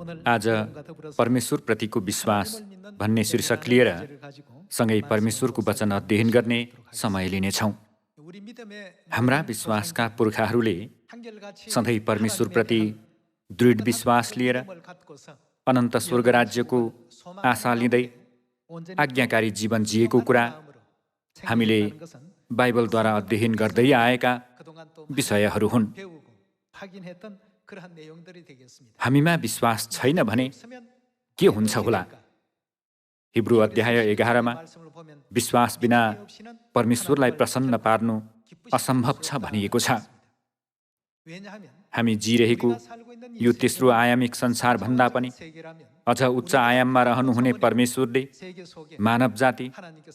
आज परमेश्वरप्रतिको विश्वास भन्ने शीर्षक लिएर सँगै परमेश्वरको वचन अध्ययन गर्ने समय लिनेछौँ। हाम्रा विश्वासका पुर्खाहरूले सधैँ परमेश्वरप्रति दृढ विश्वास लिएर अनन्त स्वर्ग राज्यको आशा लिँदै आज्ञाकारी जीवन जिएको कुरा हामीले बाइबलद्वारा अध्ययन गर्दै आएका विषयहरू हुन्। हामीमा विश्वास छैन भने के हुन्छ होला? हिब्रू अध्याय 11 विश्वास बिना परमेश्वरलाई प्रसन्न पार्नु असम्भव छ भनिएको छ। हामी जिरहेको यो तेस्रो आयामिक संसार भन्दा पनि अझ उच्च आयाममा रहनुहुने परमेश्वरले मानव जाति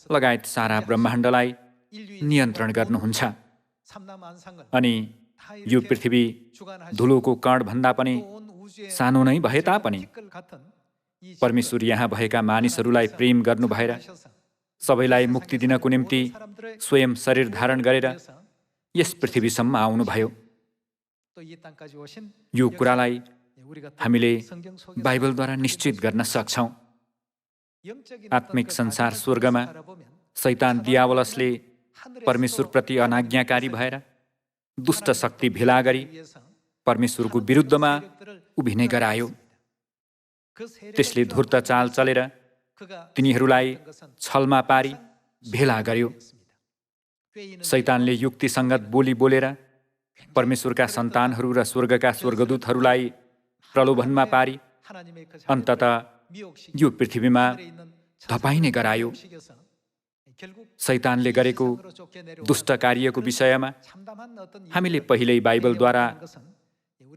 लगायत सारा ब्रह्माण्डलाई नियन्त्रण गर्नुहुन्छ। अनि यो पृथ्वी धुलोको कण भन्दा पनि सानो नै भए तापनि परमेश्वर यहाँ भएका मानिसहरूलाई प्रेम गर्नु भएर सबैलाई मुक्ति दिनको निम्ति स्वयं शरीर धारण गरेर यस पृथ्वीसम्म आउनुभयो। यो कुरालाई हामीले बाइबलद्वारा निश्चित गर्न सक्छौँ। आत्मिक संसार स्वर्गमा शैतान दियावलसले परमेश्वरप्रति अनाज्ञाकारी भएर दुष्ट शक्ति भेला गरी परमेश्वरको विरुद्धमा उभिने गरायो। त्यसले धूर्त चाल चलेर तिनीहरूलाई छलमा पारी भेला गर्यो। शैतानले युक्तिसङ्गत बोली बोलेर परमेश्वरका सन्तानहरू र स्वर्गका स्वर्गदूतहरूलाई प्रलोभनमा पारी अन्ततः यो पृथ्वीमा धपाइने गरायो। शैतानले गरेको दुष्ट कार्यको विषयमा हामीले पहिल्यै बाइबलद्वारा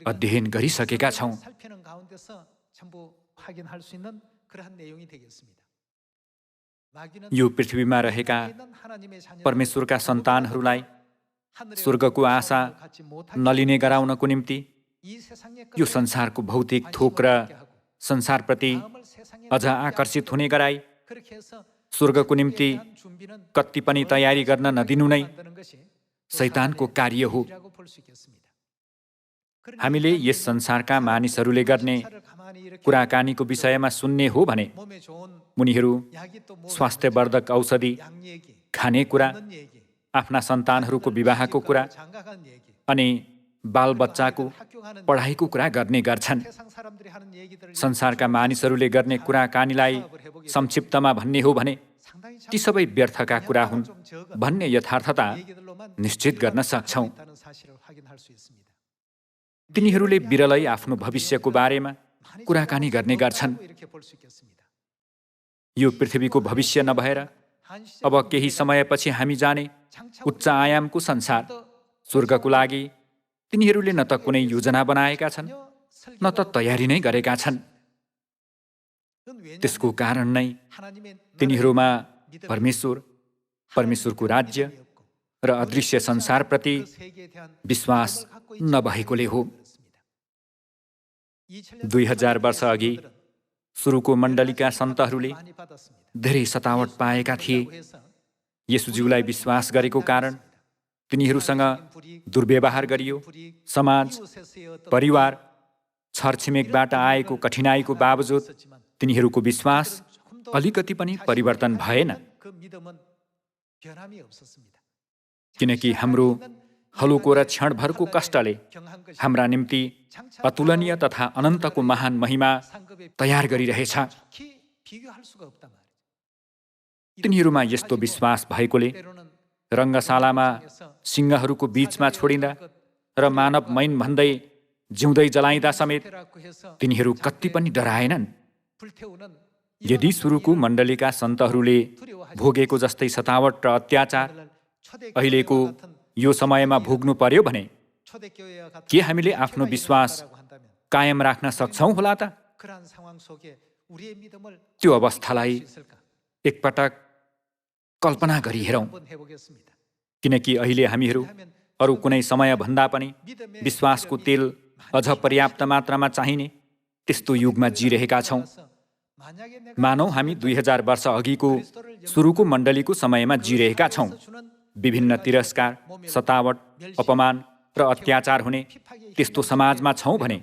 अध्ययन गरिसकेका छौँ। यो पृथ्वीमा रहेका परमेश्वरका सन्तानहरूलाई स्वर्गको आशा नलिने गराउनको निम्ति यो संसारको भौतिक थोक र संसारप्रति अझ आकर्षित हुने गराई स्वर्गको निम्ति कति पनि तयारी गर्न नदिनु नै शैतानको कार्य हो। हामीले यस संसारका मानिसहरूले गर्ने कुराकानीको विषयमा सुन्ने हो भने उनीहरू स्वास्थ्यवर्धक औषधि खाने कुरा, आफ्ना सन्तानहरूको विवाहको कुरा अनि बालबच्चाको पढाइको कुरा गर्ने गर्छन्। संसारका मानिसहरूले गर्ने कुराकानीलाई संक्षिप्तमा भन्ने हो भने ती सबै व्यर्थका कुरा हुन् भन्ने यथार्थता निश्चित गर्न सक्छौँ। तिनीहरूले बिरलै आफ्नो भविष्यको बारेमा कुराकानी गर्ने गर्छन्। यो पृथ्वीको भविष्य नभएर अब केही समयपछि हामी जाने उच्च आयामको संसार स्वर्गको लागि तिनीहरूले न त कुनै योजना बनाएका छन् न त तयारी नै गरेका छन्। त्यसको कारण नै तिनीहरूमा परमेश्वरको राज्य र अदृश्य संसारप्रति विश्वास नभएकोले हो। 2000 वर्ष अघि सुरुको मण्डलीका सन्तहरूले धेरै सतावट पाएका थिए। येशूज्यूलाई विश्वास गरेको कारण तिनीहरूसँग दुर्व्यवहार गरियो। समाज, परिवार, छरछिमेकबाट आएको कठिनाइको बावजुद तिनीहरूको विश्वास अलिकति पनि परिवर्तन भएन। किनकि हाम्रो हलुको र क्षणभरको कष्टले हाम्रा निम्ति अतुलनीय तथा अनन्तको महान महिमा तयार गरिरहेछ। तिनीहरूमा यस्तो विश्वास भएकोले रङ्गशालामा सिंहहरूको बीचमा छोडिँदा र मानव मैन भन्दै जिउँदै जलाइँदा समेत तिनीहरू कति पनि डराएनन्। यदि सुरुको मण्डलीका सन्तहरूले भोगेको जस्तै सतावट र अत्याचार अहिलेको यो समयमा भोग्नु पर्यो भने के हामीले आफ्नो विश्वास कायम राख्न सक्छौँ होला त? त्यो अवस्थालाई एकपटक कल्पना गरी हेरौँ। किनकि अहिले हामीहरू अरू कुनै समय भन्दा पनि विश्वासको तेल अझ पर्याप्त मात्रामा चाहिने त्यस्तो युगमा जिरहेका छौँ। मानौ हामी 2000 वर्ष अघिको सुरुको मण्डलीको समयमा जिरहेका छौँ। विभिन्न तिरस्कार, सतावट, अपमान र अत्याचार हुने त्यस्तो समाजमा छौँ भने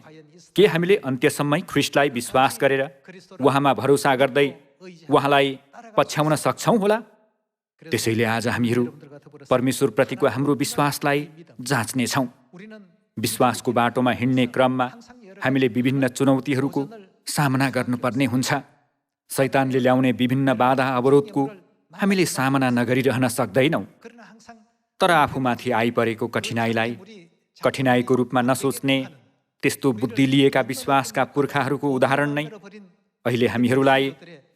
के हामीले अन्त्यसम्मै ख्रिस्टलाई विश्वास गरेर उहाँमा भरोसा गर्दै उहाँलाई पछ्याउन सक्छौँ होला? त्यसैले आज हामीहरू परमेश्वरप्रतिको हाम्रो विश्वासलाई जाँच्नेछौँ। विश्वासको बाटोमा हिँड्ने क्रममा हामीले विभिन्न चुनौतीहरूको सामना गर्नुपर्ने हुन्छ। शैतानले ल्याउने विभिन्न बाधा अवरोधको हामीले सामना नगरिरहन सक्दैनौँ। तर आफूमाथि आइपरेको कठिनाइलाई कठिनाइको रूपमा नसोच्ने त्यस्तो बुद्धि लिएका विश्वासका पुर्खाहरूको उदाहरण नै अहिले हामीहरूलाई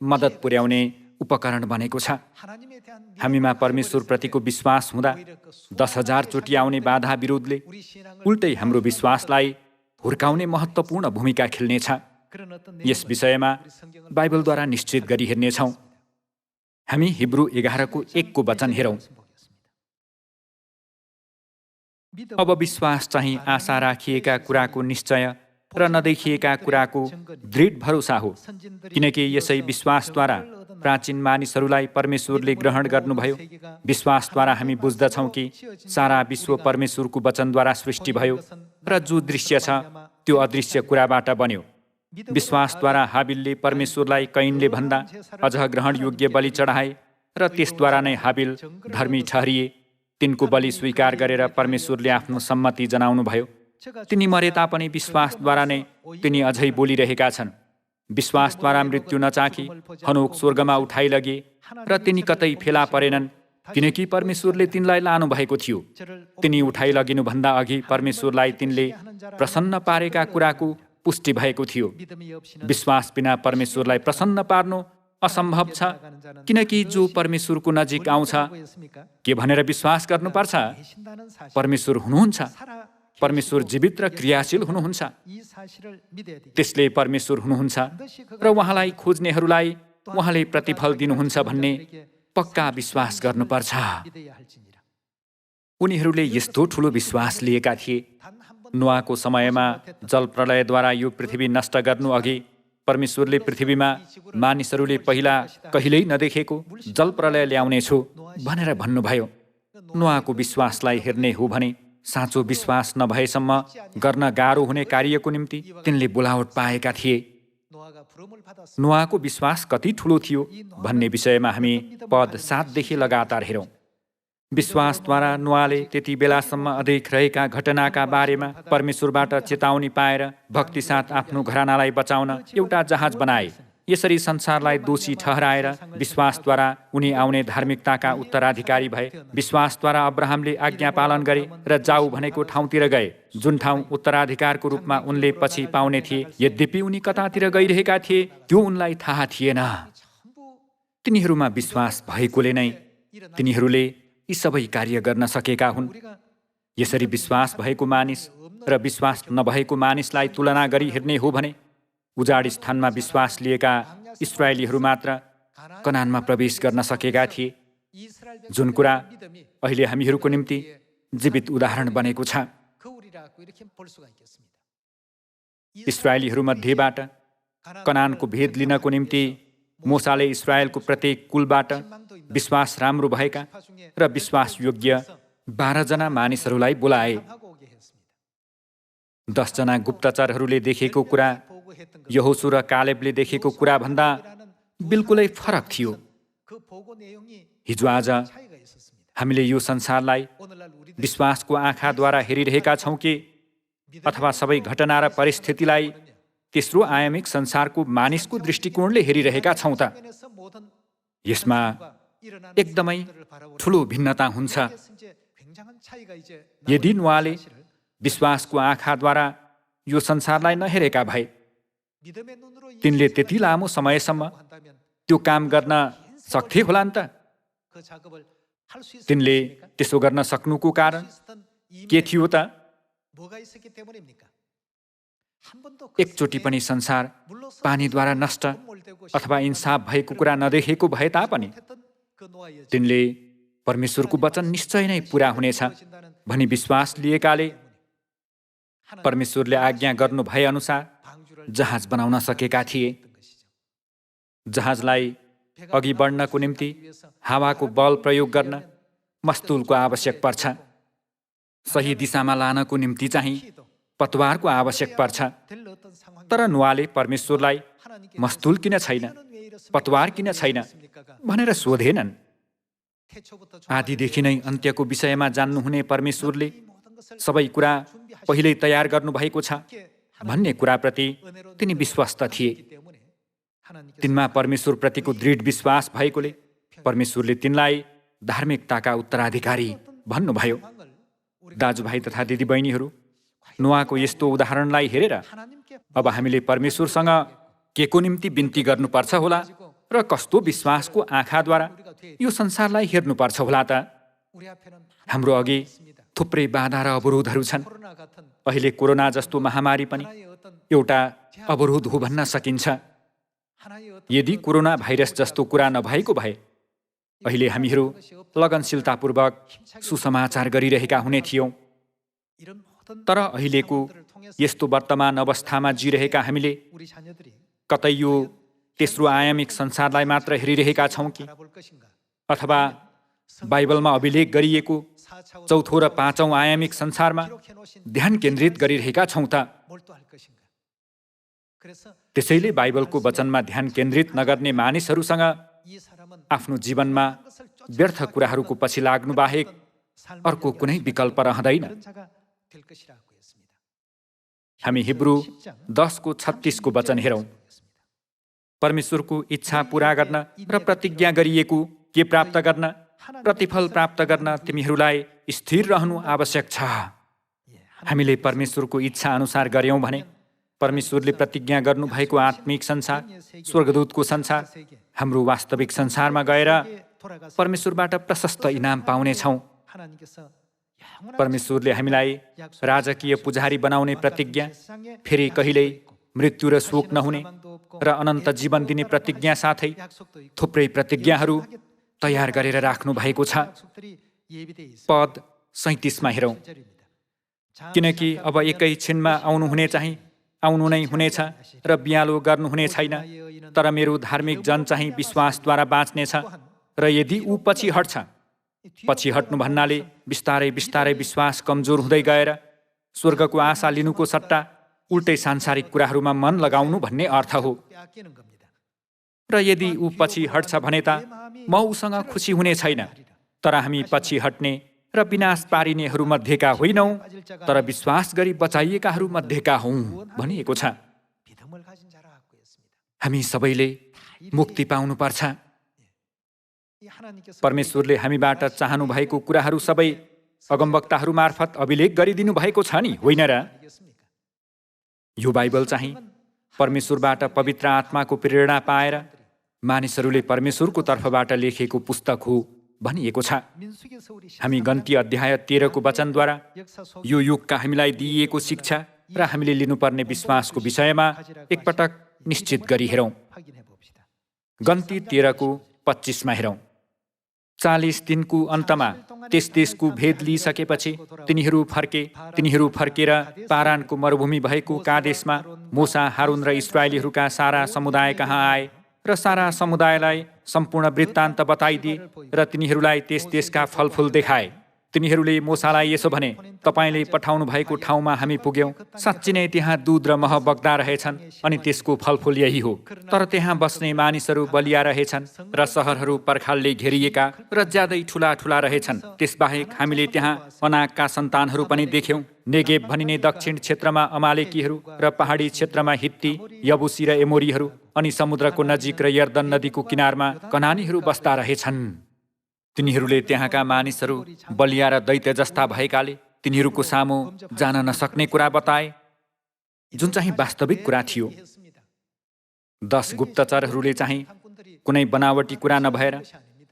मद्दत पुर्याउने उपकरण बनेको छ। हामीमा परमेश्वरप्रतिको विश्वास हुँदा 10,000 चोटि आउने बाधा विरोधले उल्टै हाम्रो विश्वासलाई हुर्काउने महत्त्वपूर्ण भूमिका खेल्नेछ। यस विषयमा बाइबलद्वारा निश्चित गरी हेर्नेछौँ। हामी हिब्रू 11:1 वचन हेरौँ। अब विश्वास चाहिँ आशा राखिएका कुराको निश्चय र नदेखिएका कुराको दृढ भरोसा हो, किनकि यसै विश्वासद्वारा प्राचीन मानिसहरूलाई परमेश्वरले ग्रहण गर्नुभयो। विश्वासद्वारा हामी बुझ्दछौँ कि सारा विश्व परमेश्वरको वचनद्वारा सृष्टि भयो र जो दृश्य छ त्यो अदृश्य कुराबाट बन्यो। विश्वासद्वारा हाबिलले परमेश्वरलाई कैनले भन्दा अझ ग्रहणयोग्य बलि चढाए र त्यसद्वारा नै हाबिल धर्मी ठहरिए। तिनको बलि स्वीकार गरेर परमेश्वरले आफ्नो सम्मति जनाउनुभयो। तिनी मरे तापनि विश्वासद्वारा नै तिनी अझै बोलिरहेका छन्। विश्वासद्वारा मृत्यु नचाखी हनोक स्वर्गमा उठाइ लगे र तिनी कतै फेला परेनन्, किनकि परमेश्वरले तिनलाई लानु भएको थियो। तिनी उठाइ लगिनुभन्दा अघि परमेश्वरलाई तिनले प्रसन्न पारेका कुराको पुष्टि भएको थियो। विश्वास बिना परमेश्वरलाई प्रसन्न पार्नु असम्भव छ, किनकि जो परमेश्वरको नजिक आउँछ के भनेर विश्वास गर्नुपर्छ? परमेश्वर हुनुहुन्छ। परमेश्वर जीवित र क्रियाशील हुनुहुन्छ। त्यसले परमेश्वर हुनुहुन्छ र उहाँलाई खोज्नेहरूलाई उहाँले प्रतिफल दिनुहुन्छ भन्ने पक्का विश्वास गर्नुपर्छ। उनीहरूले यस्तो ठुलो विश्वास लिएका थिए। नोआको समयमा जलप्रलयद्वारा यो पृथ्वी नष्ट गर्नु अघि परमेश्वरले पृथ्वीमा मानिसहरूले पहिला कहिल्यै नदेखेको जलप्रलय ल्याउनेछु भनेर भन्नुभयो। नोआको विश्वासलाई हेर्ने हो भने साँचो विश्वास नभएसम्म गर्न गाह्रो हुने कार्यको निम्ति तिनले बोलावट पाएका थिए। नोआको विश्वास कति ठुलो थियो भन्ने विषयमा हामी पद 7 लगातार हेरौँ। विश्वासद्वारा नोआले त्यति बेलासम्म अदेख रहेका घटनाका बारेमा परमेश्वरबाट चेतावनी पाएर भक्तिसाथ आफ्नो घरानालाई बचाउन एउटा जहाज बनाए। यसरी संसारलाई दोषी ठहराएर विश्वासद्वारा उनी आउने धार्मिकताका उत्तराधिकारी भए। विश्वासद्वारा अब्राहमले आज्ञा पालन गरे र जाऊ भनेको ठाउँतिर गए, जुन ठाउँ उत्तराधिकारको रूपमा उनले पछि पाउने थिए। यद्यपि उनी कतातिर गइरहेका थिए त्यो उनलाई थाहा थिएन। तिनीहरूमा विश्वास भएकोले नै तिनीहरूले यी सबै कार्य गर्न सकेका हुन्। यसरी विश्वास भएको मानिस र विश्वास नभएको मानिसलाई तुलना गरी हेर्ने हो भने उजाड स्थानमा विश्वास लिएका इस्राएलीहरू मात्र कनानमा प्रवेश गर्न सकेका थिए, जुन कुरा अहिले हामीहरूको निम्ति जीवित उदाहरण बनेको छ। इस्राएलीहरूमध्येबाट कनानको भेद लिनको निम्ति मोसाले इस्राएलको प्रत्येक कुलबाट विश्वास राम्रो भएका र विश्वासयोग्य 12 जना मानिसहरूलाई बोलाए। 10 जना गुप्तचरहरूले देखेको कुरा यहोशू र कालेबले देखेको कुरा भन्दा बिल्कुलै फरक थियो। हिजो आज हामीले यो संसारलाई विश्वासको आँखाद्वारा हेरिरहेका छौँ कि अथवा सबै घटना र परिस्थितिलाई तेस्रो आयामिक संसारको मानिसको दृष्टिकोणले हेरिरहेका छौँ त? यसमा एकदमै ठुलो भिन्नता हुन्छ। यदि नोआले विश्वासको आँखाद्वारा यो संसारलाई नहेरेका भए तिनले त्यति लामो समयसम्म त्यो काम गर्न सक्थे होला नि त? तिनले त्यसो गर्न सक्नुको कारण के थियो त? एकचोटि पनि संसार पानीद्वारा नष्ट अथवा इन्साफ भएको कुरा नदेखेको भए तापनि तिनले परमेश्वरको वचन निश्चय नै पूरा हुनेछ भनी विश्वास लिएकाले परमेश्वरले आज्ञा गर्नु भए अनुसार जहाज बनाउन सकेका थिए। जहाजलाई अघि बढ्नको निम्ति हावाको बल प्रयोग गर्न मस्तुलको आवश्यक पर्छ। सही दिशामा लानको निम्ति चाहिँ पतवारको आवश्यक पर्छ। तर नोआले परमेश्वरलाई मस्तुल किन छैन, पतवार किन छैन भनेर सोधेनन्। आदिदेखि नै अन्त्यको विषयमा जान्नुहुने परमेश्वरले सबै कुरा पहिल्यै तयार गर्नुभएको छ भन्ने कुराप्रति तिनी विश्वस्त थिए। तिनमा परमेश्वरप्रतिको दृढ विश्वास भएकोले परमेश्वरले तिनलाई धार्मिकताका उत्तराधिकारी भन्नुभयो। दाजुभाइ तथा दिदीबहिनीहरू, नोआको यस्तो उदाहरणलाई हेरेर अब हामीले परमेश्वरसँग के को निम्ति बिन्ती गर्नुपर्छ होला र कस्तो विश्वासको आँखाद्वारा यो संसारलाई हेर्नुपर्छ होला त? हाम्रो अघि थुप्रै बाधा र अवरोधहरू छन्। अहिले कोरोना जस्तो महामारी पनि एउटा अवरोध हो भन्न सकिन्छ। यदि कोरोना भाइरस जस्तो कुरा नभएको भए अहिले हामीहरू लगनशीलतापूर्वक सुसमाचार गरिरहेका हुने थियौँ। तर अहिलेको यस्तो वर्तमान अवस्थामा जिरहेका हामीले कतै यो तेस्रो आयामिक संसारलाई मात्र हेरिरहेका छौँ कि अथवा बाइबलमा अभिलेख गरिएको चौथो र पाँचौं आयामिक संसारमा ध्यान केन्द्रित गरिरहेका छौँ त? त्यसैले बाइबलको वचनमा ध्यान केन्द्रित नगर्ने मानिसहरूसँग आफ्नो जीवनमा व्यर्थ कुराहरूको पछि लाग्नु बाहेक अर्को कुनै विकल्प रहँदैन। हामी हिब्रू 10:36 वचन हेरौँ। परमेश्वरको इच्छा पूरा गर्न र प्रतिज्ञा गरिएको के प्राप्त गर्न, प्रतिफल प्राप्त गर्न तिमीहरूलाई स्थिर रहनु आवश्यक छ। हामीले परमेश्वरको इच्छा अनुसार गर्यौं भने परमेश्वरले प्रतिज्ञा गर्नुभएको आत्मिक संसार, स्वर्गदूतको संसार, हाम्रो वास्तविक संसारमा गएर परमेश्वरबाट प्रशस्त इनाम पाउनेछौँ। परमेश्वरले हामीलाई राजकीय पुजारी बनाउने प्रतिज्ञा, फेरि कहिल्यै मृत्यु र शोक नहुने र अनन्त जीवन दिने प्रतिज्ञा साथै थुप्रै प्रतिज्ञाहरू तयार गरेर राख्नु भएको छ। पद 37 हेरौँ। किनकि अब एकै छिनमा आउनुहुने चाहिँ आउनु नै हुनेछ र बियालो गर्नुहुने छैन, तर मेरो धार्मिक जन चाहिँ विश्वासद्वारा बाँच्नेछ। र यदि ऊ पछि हट्छ, पछि हट्नु भन्नाले बिस्तारै बिस्तारै विश्वास कमजोर हुँदै गएर स्वर्गको आशा लिनुको सट्टा उल्टै सांसारिक कुराहरूमा मन लगाउनु भन्ने अर्थ हो। र यदि ऊ पछि हट्छ भने त म उसँग खुसी हुने छैन, तर हामी पछि हट्ने र विनाश पारिनेहरू मध्येका होइनौँ, तर विश्वास गरी बचाइएकाहरू मध्येका हौँ भनिएको छ। हामी सबैले मुक्ति पाउनुपर्छ। परमेश्वरले हामीबाट चाहनु भएको कुराहरू सबै अगमवक्ताहरू मार्फत अभिलेख गरिदिनु भएको छ नि, होइन र? यो बाइबल चाहिँ परमेश्वरबाट पवित्र आत्माको प्रेरणा पाएर मानिसहरूले परमेश्वरको तर्फबाट लेखेको पुस्तक हो भनिएको छ। हामी गन्ती अध्याय 13 को वचनद्वारा यो युगका हामीलाई दिइएको शिक्षा र हामीले लिनुपर्ने विश्वासको विषयमा एकपटक निश्चित गरी हेरौँ। गन्ती 13:25 हेरौँ। 40 दिनको अन्तमा त्यस देशको भेद लिइसकेपछि तिनीहरू फर्केर पारानको मरुभूमि भएको कादेशमा मोसा, हारुन र इस्राएलीहरूका सारा समुदाय कहाँ आए र सारा समुदायलाई सम्पूर्ण वृत्तान्त बताइदिए र तिनीहरूलाई त्यस देशका फलफुल देखाए। तिनीहरूले मोसालाई यसो भने, तपाईले पठाउनु भएको ठाउँमा हामी पुग्यौं। साँच्चै नै त्यहाँ दूध र मह बग्दा रहेछन् अनि त्यसको फलफुल यही हो। तर त्यहाँ बस्ने मानिसहरू बलिया रहेछन् र सहरहरू पर्खालले घेरिएका र ज्यादै ठुला ठुला रहेछन्। त्यसबाहेक हामीले त्यहाँ अनाकका सन्तानहरू पनि देख्यौं। नेगेब भनिने दक्षिण क्षेत्रमा अमालेकीहरू र पहाडी क्षेत्रमा हित्ती, यबुसी र एमोरीहरू अनि समुद्रको नजिक र यर्दन नदीको किनारमा कनानीहरू बस्दा रहेछन्। तिनीहरूले त्यहाँका मानिसहरू बलिया र दैत्य जस्ता भएकाले तिनीहरूको सामु जान नसक्ने कुरा बताए, जुन चाहिँ वास्तविक कुरा थियो। 10 गुप्तचरहरूले चाहिँ कुनै बनावटी कुरा नभएर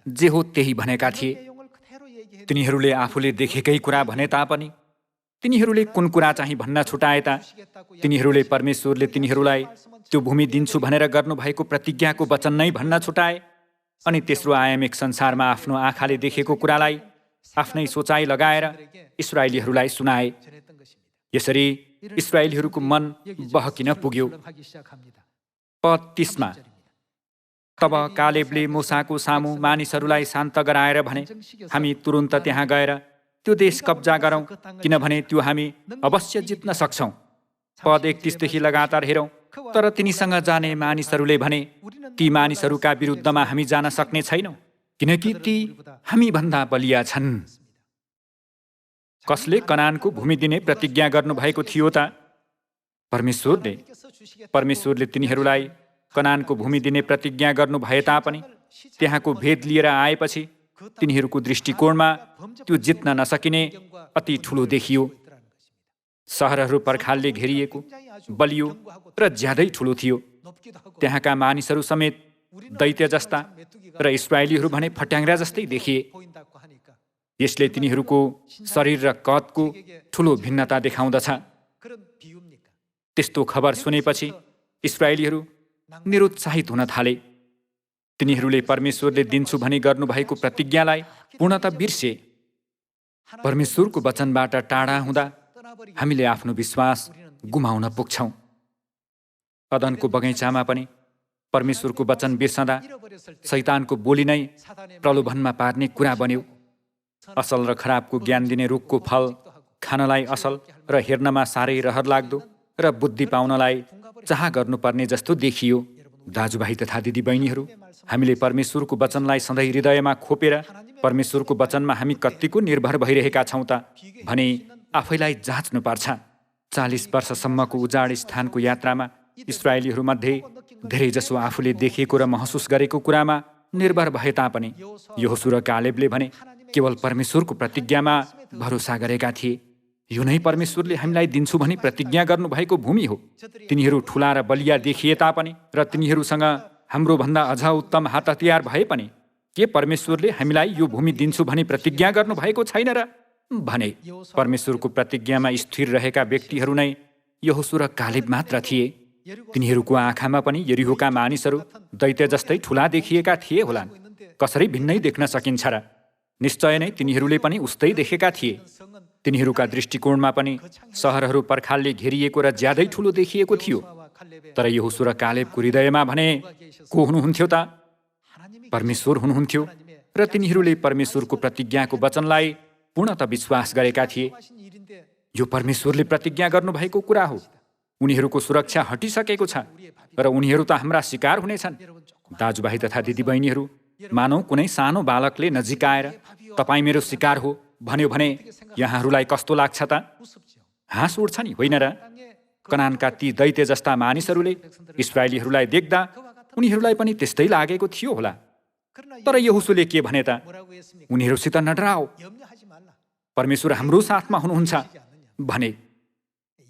जे हो त्यही भनेका थिए। तिनीहरूले आफूले देखेकै कुरा भने तापनि तिनीहरूले कुन कुरा चाहिँ भन्न छुटाए त? तिनीहरूले परमेश्वरले तिनीहरूलाई त्यो भूमि दिन्छु भनेर गर्नुभएको प्रतिज्ञाको वचन नै भन्न छुटाए अनि तेस्रो आयामिक संसारमा आफ्नो आँखाले देखेको कुरालाई आफ्नै सोचाइ लगाएर इस्राएलीहरूलाई सुनाए। यसरी इस्राएलीहरूको मन बहकिन पुग्यो। पद 30 तब कालेबले मोसाको सामु मानिसहरूलाई शान्त गराएर भने, हामी तुरुन्त त्यहाँ गएर त्यो देश कब्जा गरौँ, किनभने त्यो हामी अवश्य जित्न सक्छौँ। पद 31 देखि लगातार हेरौँ। तर तिनीसँग जाने मानिसहरूले भने, ती मानिसहरूका विरुद्धमा हामी जान सक्ने छैनौँ, किनकि ती हामीभन्दा बलिया छन्। कसले कनानको भूमि दिने प्रतिज्ञा गर्नुभएको थियो त? परमेश्वरले तिनीहरूलाई कनानको भूमि दिने प्रतिज्ञा गर्नु भए तापनि त्यहाँको भेद लिएर आएपछि तिनीहरूको दृष्टिकोणमा त्यो जित्न नसकिने अति ठुलो देखियो। सहरहरू पर्खालले घेरिएको, बलियो र ज्यादै ठुलो थियो। त्यहाँका मानिसहरू समेत दैत्य जस्ता र इस्राएलीहरू भने फट्याङ्ग्रा जस्तै देखिए। यसले तिनीहरूको शरीर र कदको ठुलो भिन्नता देखाउँदछ। त्यस्तो खबर सुनेपछि इस्राएलीहरू निरुत्साहित हुन थाले। तिनीहरूले परमेश्वरले दिन्छु भनी गर्नुभएको प्रतिज्ञालाई पूर्णतः बिर्से। परमेश्वरको वचनबाट टाढा हुँदा हामीले आफ्नो विश्वास गुमाउन पुग्छौँ। अदनको बगैँचामा पनि परमेश्वरको वचन बिर्सँदा शैतानको बोली नै प्रलोभनमा पार्ने कुरा बन्यो। असल र खराबको ज्ञान दिने रुखको फल खानलाई असल र हेर्नमा साह्रै रहर लाग्दो र बुद्धि पाउनलाई चाह गर्नुपर्ने जस्तो देखियो। दाजुभाइ तथा दिदीबहिनीहरू, हामीले परमेश्वरको वचनलाई सधैँ हृदयमा खोपेर परमेश्वरको वचनमा हामी कत्तिको निर्भर भइरहेका छौँ त भने आफैलाई जाँच्नुपर्छ। 40 वर्षसम्मको उजाड स्थानको यात्रामा इस्राएलीहरूमध्ये धेरैजसो आफूले देखेको र महसुस गरेको कुरामा निर्भर भए तापनि यहोशू र कालेबले भने केवल परमेश्वरको प्रतिज्ञामा भरोसा गरेका थिए। यो नै परमेश्वरले हामीलाई दिन्छु भनी प्रतिज्ञा गर्नुभएको भूमि हो। तिनीहरू ठुला र बलिया देखिए तापनि र तिनीहरूसँग हाम्रो भन्दा अझ उत्तम हात हतियार भए पनि के परमेश्वरले हामीलाई यो भूमि दिन्छु भनी प्रतिज्ञा गर्नुभएको छैन र भने परमेश्वरको प्रतिज्ञामा स्थिर रहेका व्यक्तिहरू नै यहोशू र कालेब मात्र थिए। तिनीहरूको आँखामा पनि यरीहोका मानिसहरू दैत्य जस्तै ठुला देखिएका थिए होलान्। कसरी भिन्नै देख्न सकिन्छ र? निश्चय नै तिनीहरूले पनि उस्तै देखेका थिए। तिनीहरूका दृष्टिकोणमा पनि सहरहरू पर्खालले घेरिएको र ज्यादै ठुलो देखिएको थियो। तर यहोशू र कालेबको हृदयमा भने को हुनुहुन्थ्यो त? परमेश्वर हुनुहुन्थ्यो र तिनीहरूले परमेश्वरको प्रतिज्ञाको वचनलाई पूर्णतः विश्वास गरेका थिए। यो परमेश्वरले प्रतिज्ञा गर्नुभएको कुरा हो। उनीहरूको सुरक्षा हटिसकेको छ र उनीहरू त हाम्रा शिकार हुनेछन्। दाजुभाइ तथा दिदीबहिनीहरू, मानौ कुनै सानो बालकले नजिक आएर तपाईँ मेरो शिकार हो भन्यो भने यहाँहरूलाई कस्तो लाग्छ त? हाँस उठ्छ नि, होइन र? कनानका ती दैत्य जस्ता मानिसहरूले इस्राएलीहरूलाई देख्दा उनीहरूलाई पनि त्यस्तै लागेको थियो होला। तर यहोशूले के भने त? उनीहरूसित नडराओ, परमेश्वर हाम्रो साथमा हुनुहुन्छ भने।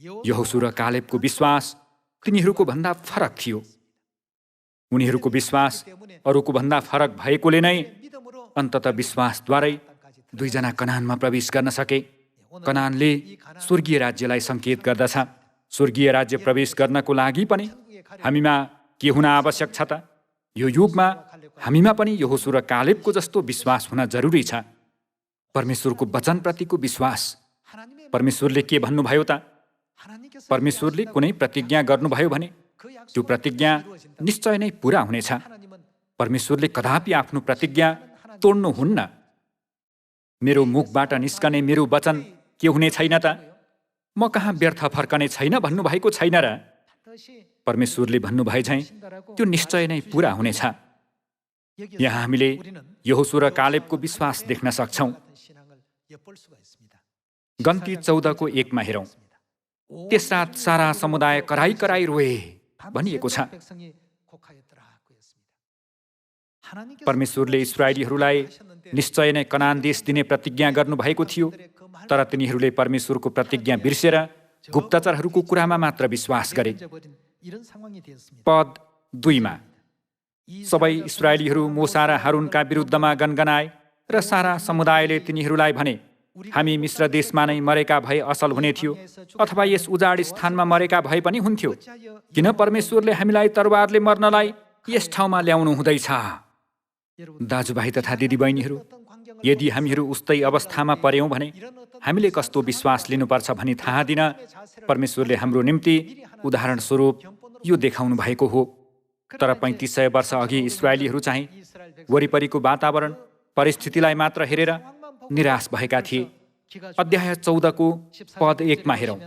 यहोशू र कालेबको विश्वास तिनीहरूको भन्दा फरक थियो। उनीहरूको विश्वास अरूको भन्दा फरक भएकोले नै अन्ततः विश्वासद्वारै दुईजना कनानमा प्रवेश गर्न सके। कनानले स्वर्गीय राज्यलाई सङ्केत गर्दछ। स्वर्गीय राज्य प्रवेश गर्नको लागि पनि हामीमा के हुन आवश्यक छ त? यो युगमा हामीमा पनि यहोशू र कालेबको जस्तो विश्वास हुन जरुरी छ। परमेश्वरको वचनप्रतिको विश्वास। परमेश्वरले के भन्नुभयो त? परमेश्वरले कुनै प्रतिज्ञा गर्नुभयो भने त्यो प्रतिज्ञा निश्चय नै पूरा हुनेछ। परमेश्वरले कदापि आफ्नो प्रतिज्ञा तोड्नुहुन्न। मेरो मुखबाट निस्कने मेरो वचन के हुने छैन त? म कहाँ व्यर्थ फर्कने छैन भन्नुभएको छैन र? परमेश्वरले भन्नुभए झैँ त्यो निश्चय नै पूरा हुनेछ। यहाँ हामीले यहोशू र कालेबको विश्वास देख्न सक्छौँ। गन्ती 14:1 हेरौँ। त्यस रात सारा समुदाय कराई कराई रोए भनिएको छ। परमेश्वरले इस्राएलीहरूलाई निश्चय नै कनान देश दिने प्रतिज्ञा गर्नुभएको थियो। तर तिनीहरूले परमेश्वरको प्रतिज्ञा बिर्सेर गुप्तचरहरूको कुरामा मात्र विश्वास गरे। पद 2 सबै इस्राएलीहरू मूसा र हारूनका विरुद्धमा गनगनाए र सारा समुदायले तिनीहरूलाई भने, हामी मिश्र देशमा नै मरेका भए असल हुने थियो, अथवा यस उजाड स्थानमा मरेका भए पनि हुन्थ्यो। किन परमेश्वरले हामीलाई तरवारले मर्नलाई यस ठाउँमा ल्याउनु हुँदैछ? दाजुभाइ तथा दिदीबहिनीहरू, यदि हामीहरू उस्तै अवस्थामा पर्यौँ भने हामीले कस्तो विश्वास लिनुपर्छ भनी थाहा दिन परमेश्वरले हाम्रो निम्ति उदाहरण स्वरूप यो देखाउनु भएको हो। तर 3500 वर्ष अघि इस्राएलीहरू चाहिँ वरिपरिको वातावरण परिस्थितिलाई मात्र हेरेर निराश भएका थिए। अध्याय 14 पद 1 मा हेरौँ।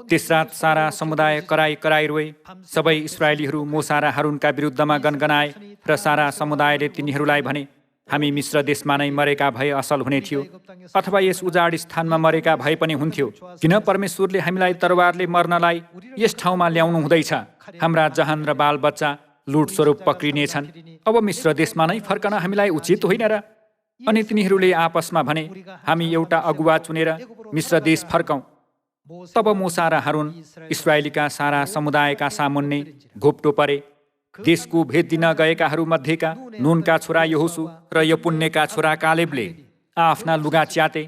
त्यस रात सारा समुदाय कराई कराई रोए। सबै इस्राएलीहरू मोसा र हारुनका विरुद्धमा गनगनाए र सारा समुदायले तिनीहरूलाई भने, हामी मिश्र देशमा नै मरेका भए असल हुने थियो, अथवा यस उजाड स्थानमा मरेका भए पनि हुन्थ्यो। किन परमेश्वरले हामीलाई तरवारले मर्नलाई यस ठाउँमा ल्याउनु हुँदैछ? हाम्रा जहान र बाल बच्चा लुट स्वरूप पक्रिनेछन्। अब मिश्र देशमा नै फर्कन हामीलाई उचित होइन र? अनि तिनीहरूले आपसमा भने, हामी एउटा अगुवा चुनेर मिश्र देश फर्कौँ। तब मोसा र हारुन इस्राएलीका सारा समुदायका सामुन्ने घोप्टो परे। देशको भेद दिन गएकाहरू मध्येका नूनका छोरा यहोसु र यपुन्नेका छोरा कालेबले आफ्ना लुगा च्याते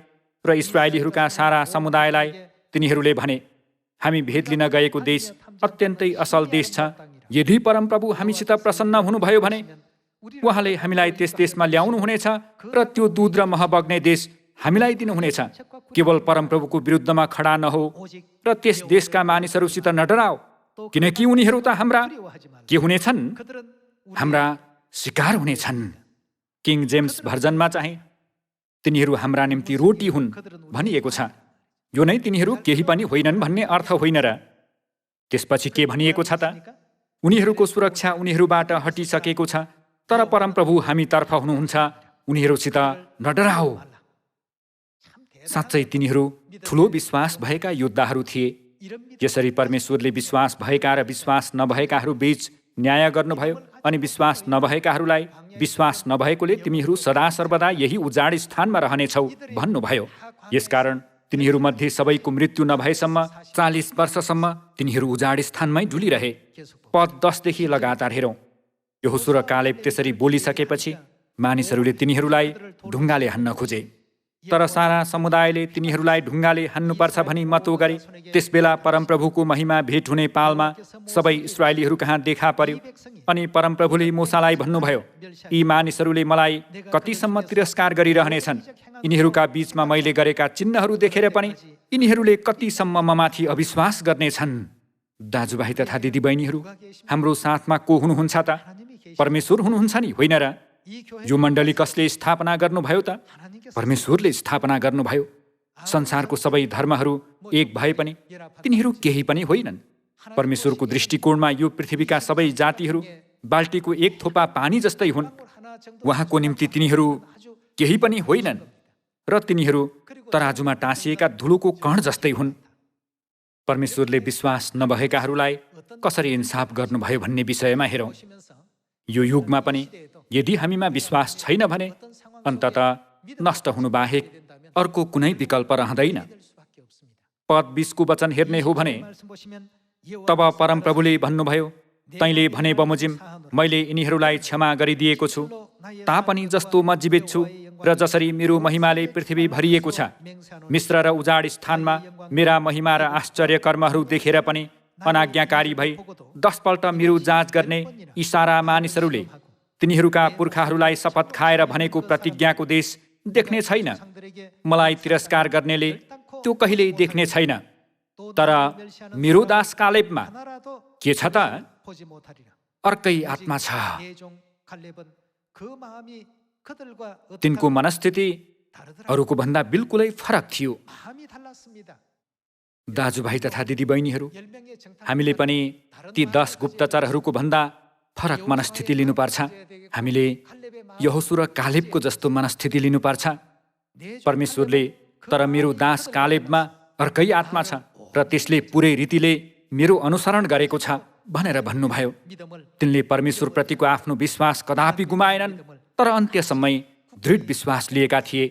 र इस्राएलीहरूका सारा समुदायलाई तिनीहरूले भने, हामी भेद लिन गएको देश अत्यन्तै असल देश छ। यदि परमप्रभु हामीसित प्रसन्न हुनुभयो भने उहाँले हामीलाई त्यस देशमा ल्याउनु हुनेछ र त्यो दूध र मह बग्ने देश हामीलाई दिनुहुनेछ। केवल परमप्रभुको विरुद्धमा खडा नहो र त्यस देशका मानिसहरूसित नडराओ, किनकि उनीहरू त हाम्रा के हुनेछन्? हाम्रा शिकार हुनेछन्। किङ जेम्स भर्जनमा चाहिँ तिनीहरू हाम्रा निम्ति रोटी हुन् भनिएको छ। यो नै तिनीहरू केही पनि होइनन् भन्ने अर्थ होइन र? त्यसपछि के भनिएको छ त? उनीहरूको सुरक्षा उनीहरूबाट हटिसकेको छ, तर परमप्रभु हामीतर्फ हुनुहुन्छ, उनीहरूसित नडराओ। साँच्चै तिनीहरू ठुलो विश्वास भएका योद्धाहरू थिए। यसरी परमेश्वरले विश्वास भएका र विश्वास नभएकाहरू बीच न्याय गर्नुभयो अनि विश्वास नभएकाहरूलाई विश्वास नभएकोले तिमीहरू सदा सर्वदा यही उजाड स्थानमा रहनेछौ भन्नुभयो। यसकारण तिनीहरूमध्ये सबैको मृत्यु नभएसम्म 40 वर्षसम्म तिनीहरू उजाड स्थानमै डुलिरहे। पद 10 देखि लगातार हेरौँ। यहोसु र कालेब त्यसरी बोलिसकेपछि मानिसहरूले तिनीहरूलाई ढुङ्गाले हान्न खोजे, तर सारा समुदायले तिनीहरूलाई ढुङ्गाले हान्नुपर्छ भनी मतो गरे। त्यसबेला परमप्रभुको महिमा भेट हुने पालमा सबै इस्राएलीहरू कहाँ देखा पर्यो। अनि परमप्रभुले मोसालाई भन्नुभयो, यी मानिसहरूले मलाई कतिसम्म तिरस्कार गरिरहनेछन्? यिनीहरूका बीचमा मैले गरेका चिन्हहरू देखेर पनि यिनीहरूले कतिसम्म ममाथि अविश्वास गर्नेछन्? दाजुभाइ तथा दिदीबहिनीहरू, हाम्रो साथमा को हुनुहुन्छ त? परमेश्वर हुनुहुन्छ नि, होइन र? यो मण्डली कसले स्थापना गर्नुभयो त? परमेश्वरले स्थापना गर्नुभयो। संसारको सबै धर्महरू एक भए पनि तिनीहरू केही पनि होइनन्। परमेश्वरको दृष्टिकोणमा यो पृथ्वीका सबै जातिहरू बाल्टीको एक थोपा पानी जस्तै हुन्। उहाँको निम्ति तिनीहरू केही पनि होइनन् र तिनीहरू तराजुमा टाँसिएका धुलोको कण जस्तै हुन्। परमेश्वरले विश्वास नभएकाहरूलाई कसरी इन्साफ गर्नुभयो भन्ने विषयमा हेरौँ। यो युगमा पनि यदि हामीमा विश्वास छैन भने अन्ततः नष्ट हुनु बाहेक अर्को कुनै विकल्प रहँदैन। पद 20 को वचन हेर्ने हो भने, तब परमप्रभुले भन्नुभयो, तैँले भने बमोजिम, मैले यिनीहरूलाई क्षमा गरिदिएको छु। तापनि जस्तो म जीवित छु र जसरी मेरो महिमाले पृथ्वी भरिएको छ, मिश्र र उजाड स्थानमा मेरा महिमा र आश्चर्य कर्महरू देखेर पनि अनाज्ञाकारी भई 10 पल्ट मेरो जाँच गर्ने यी सारा मानिसहरूले तिनीहरूका पुर्खाहरूलाई शपथ खाएर भनेको प्रतिज्ञाको देश देख्ने छैन। मलाई तिरस्कार गर्नेले त्यो कहिल्यै देख्ने छैन। तर मेरो दास कालेबमा के छ त? अर्कै आत्मा छ। तिनको मनस्थिति अरूको भन्दा बिल्कुलै फरक थियो। दाजुभाइ तथा दिदीबहिनीहरू, हामीले पनि ती 10 गुप्तचरहरूको भन्दा फरक मनस्थिति लिनुपर्छ। हामीले यहोसु र कालेबको जस्तो मनस्थिति लिनुपर्छ। परमेश्वरले तर मेरो दास कालेबमा अर्कै आत्मा छ र त्यसले पुरै रीतिले मेरो अनुसरण गरेको छ भनेर भन्नुभयो। तिनले परमेश्वरप्रतिको आफ्नो विश्वास कदापि गुमाएनन्, तर अन्त्यसम्मै दृढ विश्वास लिएका थिए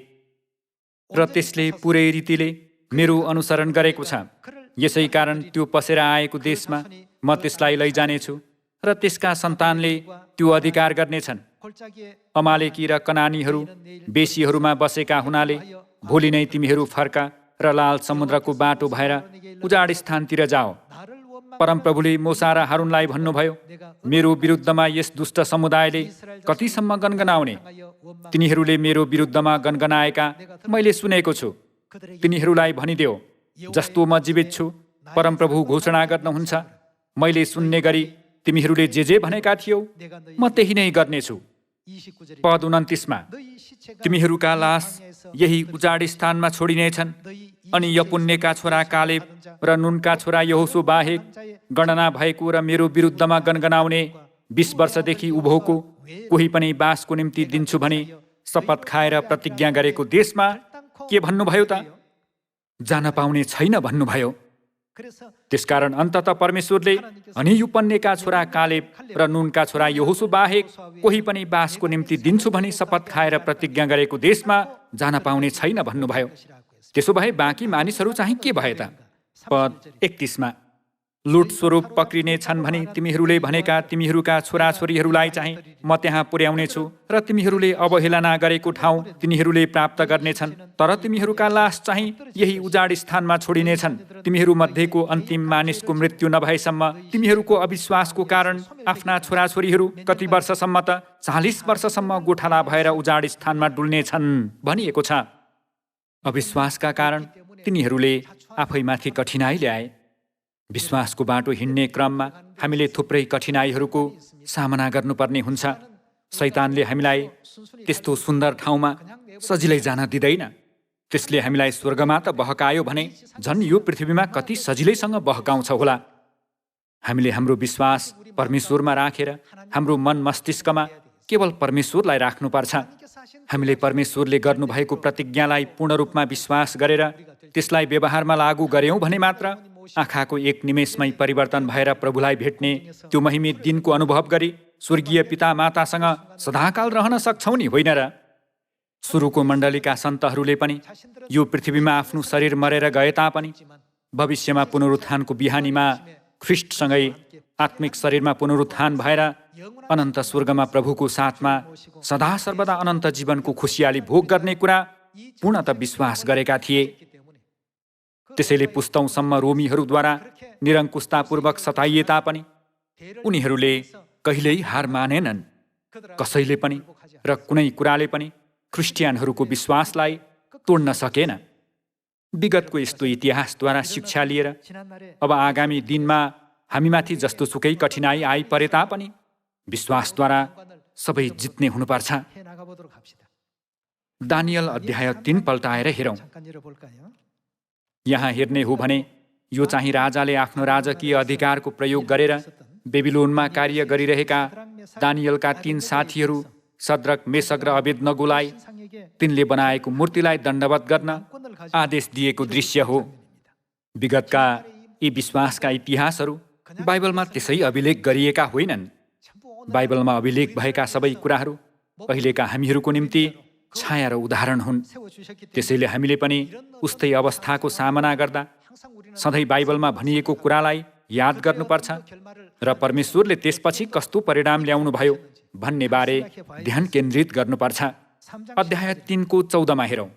र त्यसले पुरै रीतिले मेरो अनुसरण गरेको छ। यसै कारण त्यो पसेर आएको देशमा म त्यसलाई लैजानेछु र त्यसका सन्तानले त्यो अधिकार गर्नेछन्। अमालेकी र कनानीहरू बेसीहरूमा बसेका हुनाले भोलि नै तिमीहरू फर्का र लाल समुद्रको बाटो भएर उजाड स्थानतिर जाओ। परमप्रभुले मोसा र हारुनलाई भन्नुभयो, मेरो विरुद्धमा यस दुष्ट समुदायले कतिसम्म गनगनाउने? तिनीहरूले मेरो विरुद्धमा गनगनाएका मैले सुनेको छु। तिनीहरूलाई भनिदेऊ, जस्तो म जीवित छु परमप्रभु घोषणा गर्नुहुन्छ, मैले सुन्ने गरी तिमीहरूले जे भनेका थियौ म त्यही नै गर्नेछु। पद 29मा तिमीहरूका लास यही उजाड स्थानमा छोडिनेछन् अनि यपुन्नेका छोरा कालेब र नुनका छोरा यहोशु बाहेक गणना भएको र मेरो विरुद्धमा गनगनाउने 20 वर्षदेखि उभोको कोही पनि बासको निम्ति दिन्छु भने शपथ खाएर प्रतिज्ञा गरेको देशमा के भन्नुभयो त? जान पाउने छैन भन्नुभयो। त्यसकारण अन्ततः परमेश्वरले अनि युपन्नेका छोरा कालेब र नुनका छोरा यहोशु बाहेक कोही पनि बासको निम्ति दिन्छु भनी शपथ खाएर प्रतिज्ञा गरेको देशमा जान पाउने छैन भन्नुभयो। त्यसो भए बाँकी मानिसहरू चाहिँ के भए त? पद 31मा लुट स्वरूप पक्रिने छन् भने तिमीहरूले भनेका तिमीहरूका छोराछोरीहरूलाई चाहिँ म त्यहाँ पुर्याउने छु र तिमीहरूले अवहेलना गरेको ठाउँ तिनीहरूले प्राप्त गर्नेछन्। तर तिमीहरूका लास चाहिँ यही उजाड स्थानमा छोडिनेछन्। तिमीहरू मध्येको अन्तिम मानिसको मृत्यु नभएसम्म तिमीहरूको अविश्वासको कारण आफ्ना छोराछोरीहरू कति वर्षसम्म त 40 वर्षसम्म गोठाला भएर उजाड स्थानमा डुल्नेछन् भनिएको छ। अविश्वासका कारण तिनीहरूले आफैमाथि कठिनाइ ल्याए। विश्वासको बाटो हिँड्ने क्रममा हामीले थुप्रै कठिनाइहरूको सामना गर्नुपर्ने हुन्छ। शैतानले हामीलाई त्यस्तो सुन्दर ठाउँमा सजिलै जान दिँदैन। त्यसले हामीलाई स्वर्गमा त बहकायो भने झन् यो पृथ्वीमा कति सजिलैसँग बहकाउँछ होला। हामीले हाम्रो विश्वास परमेश्वरमा राखेर हाम्रो मन मस्तिष्कमा केवल परमेश्वरलाई राख्नुपर्छ। हामीले परमेश्वरले गर्नुभएको प्रतिज्ञालाई पूर्ण रूपमा विश्वास गरेर त्यसलाई व्यवहारमा लागू गर्यौं भने मात्र आँखाको एक निमेषमै परिवर्तन भएर प्रभुलाई भेट्ने त्यो महिमित दिनको अनुभव गरी स्वर्गीय पिता मातासँग सदाकाल रहन सक्छौं नि, होइन र? सुरुको मण्डलीका सन्तहरूले पनि यो पृथ्वीमा आफ्नो शरीर मरेर गए तापनि भविष्यमा पुनरुत्थानको बिहानीमा ख्रिस्टसँगै आत्मिक शरीरमा पुनरुत्थान भएर अनन्त स्वर्गमा प्रभुको साथमा सदा सर्वदा अनन्त जीवनको खुसियाली भोग गर्ने कुरा पूर्णतः विश्वास गरेका थिए। त्यसैले पुस्तौंसम्म रोमीहरूद्वारा निरङ्कुशतापूर्वक सताइए तापनि उनीहरूले कहिल्यै हार मानेनन्। कसैले पनि र कुनै कुराले पनि क्रिस्टियनहरूको विश्वासलाई तोड्न सकेन। विगतको यस्तो इतिहासद्वारा शिक्षा लिएर अब आगामी दिनमा हामीमाथि जस्तो सुकै कठिनाइ आइपरे तापनि विश्वासद्वारा सबै जित्ने हुनुपर्छ। दानियल अध्याय 3 पल्टाएर हेरौँ। यहाँ हेर्ने हो भने यो चाहिँ राजाले आफ्नो राजकीय अधिकारको प्रयोग गरेर बेबिलोनमा कार्य गरिरहेका दानियलका 3 साथीहरू सद्रक, मेशक र अबेदनगोलाई तिनले बनाएको मूर्तिलाई दण्डवत गर्न आदेश दिएको दृश्य हो। विगतका यी विश्वासका इतिहासहरू बाइबलमा त्यसै अभिलेख गरिएका होइनन्। बाइबलमा अभिलेख भएका सबै कुराहरू अहिलेका हामीहरूको निम्ति छाया र उदाहरण हुन्। त्यसैले हामीले पनि उस्तै अवस्थाको सामना गर्दा सधैँ बाइबलमा भनिएको कुरालाई याद गर्नुपर्छ र परमेश्वरले त्यसपछि कस्तो परिणाम ल्याउनुभयो भन्ने बारे ध्यान केन्द्रित गर्नुपर्छ। अध्याय 3 को 14मा हेरौँ।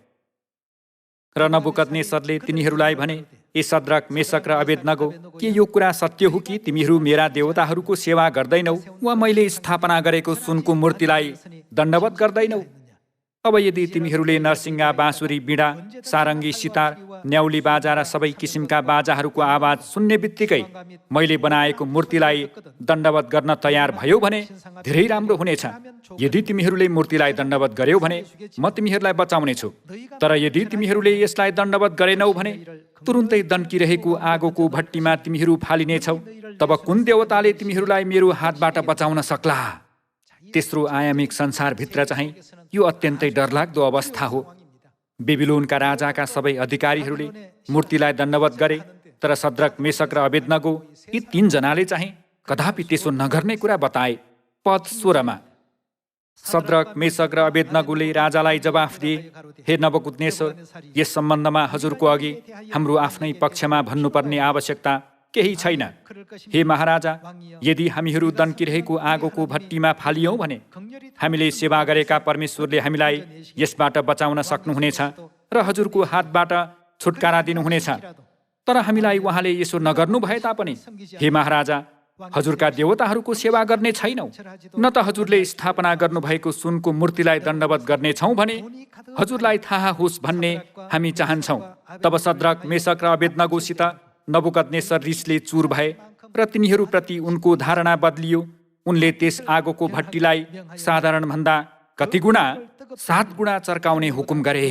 र नबुकदनेस्सरले तिनीहरूलाई भने, ए सद्रक, मेशक र अबेदनगो, के यो कुरा सत्य हो कि तिमीहरू मेरा देवताहरूको सेवा गर्दैनौ वा मैले स्थापना गरेको सुनको मूर्तिलाई दण्डवत गर्दैनौ? अब यदि तिमीहरूले नरसिंगा, बाँसुरी, बीडा, सारङ्गी, सितार, न्याउली बाजा र सबै किसिमका बाजाहरूको आवाज सुन्ने बित्तिकै मैले बनाएको मूर्तिलाई दण्डवत गर्न तयार भयो भने धेरै राम्रो हुनेछ। यदि तिमीहरूले मूर्तिलाई दण्डवत गर्यौ भने म तिमीहरूलाई बचाउनेछु। तर यदि तिमीहरूले यसलाई दण्डवत गरेनौ भने तुरुन्तै दन्किरहेको आगोको भट्टीमा तिमीहरू फालिनेछौ। तब कुन देवताले तिमीहरूलाई मेरो हातबाट बचाउन सक्ला? तेस्रो आयामिक संसारभित्र चाहिँ यो अत्यन्तै डरलाग्दो अवस्था हो। बेबिलोनका राजाका सबै अधिकारीहरूले मूर्तिलाई दण्डवत गरे, तर सद्रक, मेशक र अबेदनगो यी 3 जनाले चाहिँ कदापि त्यसो नगर्ने कुरा बताए। पद 16मा सद्रक, मेशक र अबेदनगोले राजालाई जवाफ दिए, हे नबुकदनेस्सर, यस सम्बन्धमा हजुरको अघि हाम्रो आफ्नै पक्षमा भन्नुपर्ने आवश्यकता केही छैन। हे महाराजा, यदि हामीहरू दन्किरहेको आगोको भट्टीमा फालियौं भने हामीले सेवा गरेका परमेश्वरले हामीलाई यसबाट बचाउन सक्नुहुनेछ र हजुरको हातबाट छुटकारा दिनुहुनेछ। तर हामीलाई उहाँले यसो नगर्नु भए तापनि हे महाराजा, हजुरका देवताहरूको सेवा गर्ने छैनौ, न त हजुरले स्थापना गर्नुभएको सुनको मूर्तिलाई दण्डवत गर्नेछौँ भने हजुरलाई थाहा होस् भन्ने हामी चाहन्छौँ। तब सद्रक, मेशक र अबेदनगोसित नबुकदनेस्सर रिसले चुर भए र तिनीहरूप्रति उनको धारणा बदलियो। उनले त्यस आगोको भट्टीलाई साधारणभन्दा कति गुणा 7 गुणा चर्काउने हुकुम गरे।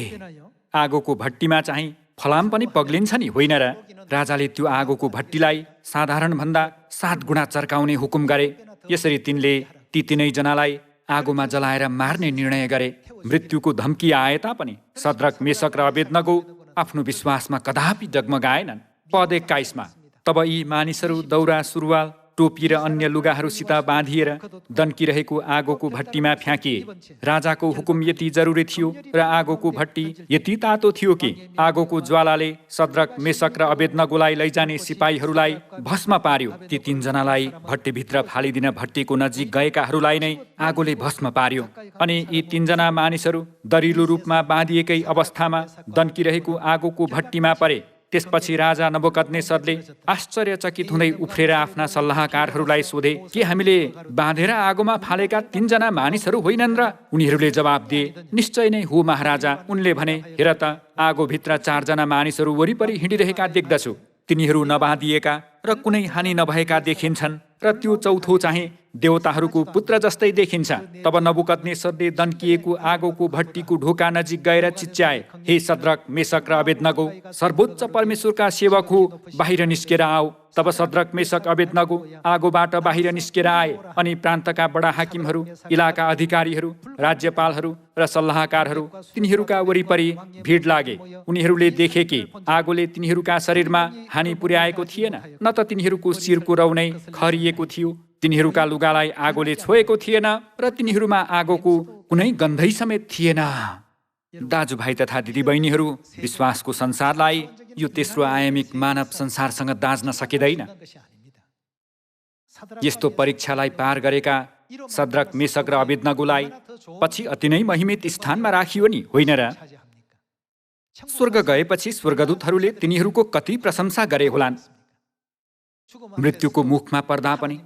आगोको भट्टीमा चाहिँ फलाम पनि पग्लिन्छ नि, होइन र? राजाले त्यो आगोको भट्टीलाई साधारणभन्दा 7 गुणा चर्काउने हुकुम गरे। यसरी तिनले ती तीनैजनालाई आगोमा जलाएर मार्ने निर्णय गरे। मृत्युको धम्की आए तापनि सद्रक, मेशक र अबेदनगो आफ्नो विश्वासमा कदापि डगमगाएनन्। पद 21 तब यी मानिसहरू दौरा सुरुवाल, टोपी र अन्य लुगाहरूसित बाँधिएर दन्किरहेको आगोको भट्टीमा फ्याँकिए। राजाको हुकुम यति जरुरी थियो र आगोको भट्टी यति तातो थियो कि आगोको ज्वालाले सद्रक, मेशक र अबेदनगोलाई लैजाने सिपाहीहरूलाई भस्म पार्यो। ती तीनजनालाई भट्टीभित्र फालिदिन भट्टीको नजिक गएकाहरूलाई नै आगोले भस्म पार्यो। अनि यी तीनजना मानिसहरू दरिलो रूपमा बाँधिएकै अवस्थामा दन्किरहेको आगोको भट्टीमा परे। त्यसपछि राजा नबुकदनेस्सरले आश्चर्यचकित हुँदै उफ्रेर आफ्ना सल्लाहकारहरूलाई सोधे, के हामीले बाँधेर आगोमा फालेका 3 जना मानिसहरू होइनन् र? उनीहरूले जवाब दिए, निश्चय नै हो महाराजा। उनले भने, हेर त, आगोभित्र 4 जना मानिसहरू वरिपरि हिँडिरहेका देख्दछु। तिनीहरू नबाँधिएका र कुनै हानि नभएका देखिन्छन् र त्यो चौथो चाहिँ देवताहरूको पुत्र जस्तै देखिन्छ। तब नबुकदनेस्सरले दन्किएको आगोको भट्टीको ढोका नजिक गएर चिच्याए, हे सद्रक, मेशक र अबेदनगो, सर्वोच्च परमेश्वरका सेवक हो, बाहिर निस्केर आओ। तब सद्रक, मेशक, अबेदनगो आगोबाट बाहिर निस्केर आए। अनि प्रान्तका बडा हाकिमहरू, इलाका अधिकारीहरू, राज्यपालहरू र सल्लाहकारहरू तिनीहरूका वरिपरि भिड लागे। उनीहरूले देखे कि आगोले तिनीहरूका शरीरमा हानि पुर्याएको थिएन, न त तिनीहरूको शिरको रौँ नै खरिएको थियो। तिनीहरूका लुगालाई आगोले छोएको थिएन र तिनीहरूमा आगोको कुनै गन्धै समेत थिएन। दाजुभाइ तथा दिदीबहिनीहरू, विश्वासको संसारलाई यो तेस्रो आयामिक मानव संसारसँग दाँच्न सकिँदैन। यस्तो परीक्षालाई पार गरेका सद्रक, मेशक र अबेदनगोलाई पछि अति नै महिमित स्थानमा राखियो नि, होइन र? स्वर्ग गएपछि स्वर्गदूतहरूले तिनीहरूको कति प्रशंसा गरे होलान्। मृत्युको मुखमा पर्दा पनि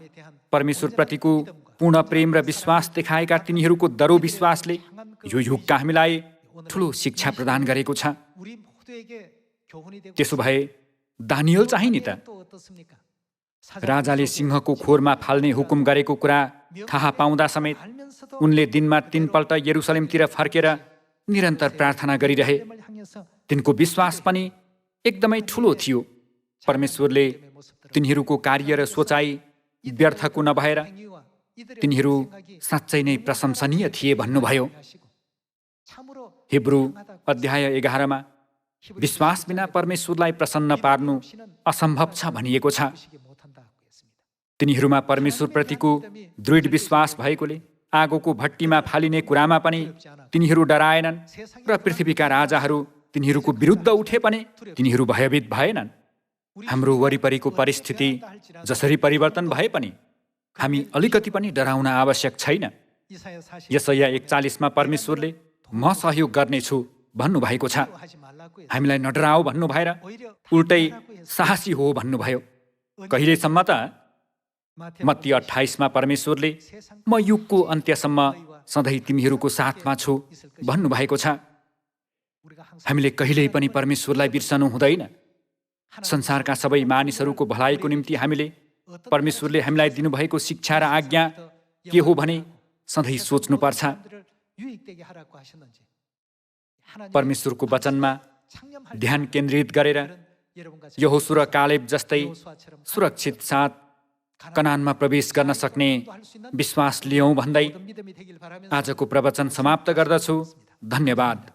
परमेश्वरप्रतिको पूर्ण प्रेम र विश्वास देखाएका तिनीहरूको दरो विश्वासले यो युगका हामीलाई ठुलो शिक्षा प्रदान गरेको छ। त्यसो भए दानियल चाहिँ नि त? राजाले सिंहको खोरमा फाल्ने हुकुम गरेको कुरा थाहा पाउँदा समेत उनले दिनमा 3 पल्ट यरुसलेमतिर फर्केर निरन्तर प्रार्थना गरिरहे। तिनको विश्वास पनि एकदमै ठुलो थियो। परमेश्वरले तिनीहरूको कार्य र सोचाइ व्यर्थको नभएर तिनीहरू साँच्चै नै प्रशंसनीय थिए भन्नुभयो। हिब्रू अध्याय 11 विश्वास बिना परमेश्वरलाई प्रसन्न पार्नु असम्भव छ भनिएको छ। तिनीहरूमा परमेश्वरप्रतिको दृढ विश्वास भएकोले आगोको भट्टीमा फालिने कुरामा पनि तिनीहरू डराएनन् र पृथ्वीका राजाहरू तिनीहरूको विरुद्ध उठे पनि तिनीहरू भयभीत भएनन्। हाम्रो वरिपरिको परिस्थिति जसरी परिवर्तन भए पनि हामी अलिकति पनि डराउन आवश्यक छैन। यशाया 41 परमेश्वरले म सहयोग गर्नेछु भन्नुभएको छ। हामीलाई नडराऊ भन्नु भएर उल्टै साहसी हो भन्नुभयो। कहिलेसम्म त? मत्ती 28 परमेश्वरले म युगको अन्त्यसम्म सधैँ तिमीहरूको साथमा छु भन्नुभएको छ। हामीले कहिल्यै पनि परमेश्वरलाई बिर्सनु हुँदैन। संसारका सबै मानिसहरूको भलाइको निम्ति हामीले परमेश्वरले हामीलाई दिनुभएको शिक्षा र आज्ञा के हो भने सधैँ सोच्नुपर्छ। परमेश्वरको वचनमा ध्यान केन्द्रित गरेर यहोशू र कालेब जस्तै सुरक्षित साथ कनानमा प्रवेश गर्न सक्ने विश्वास लियौँ भन्दै आजको प्रवचन समाप्त गर्दछु। धन्यवाद।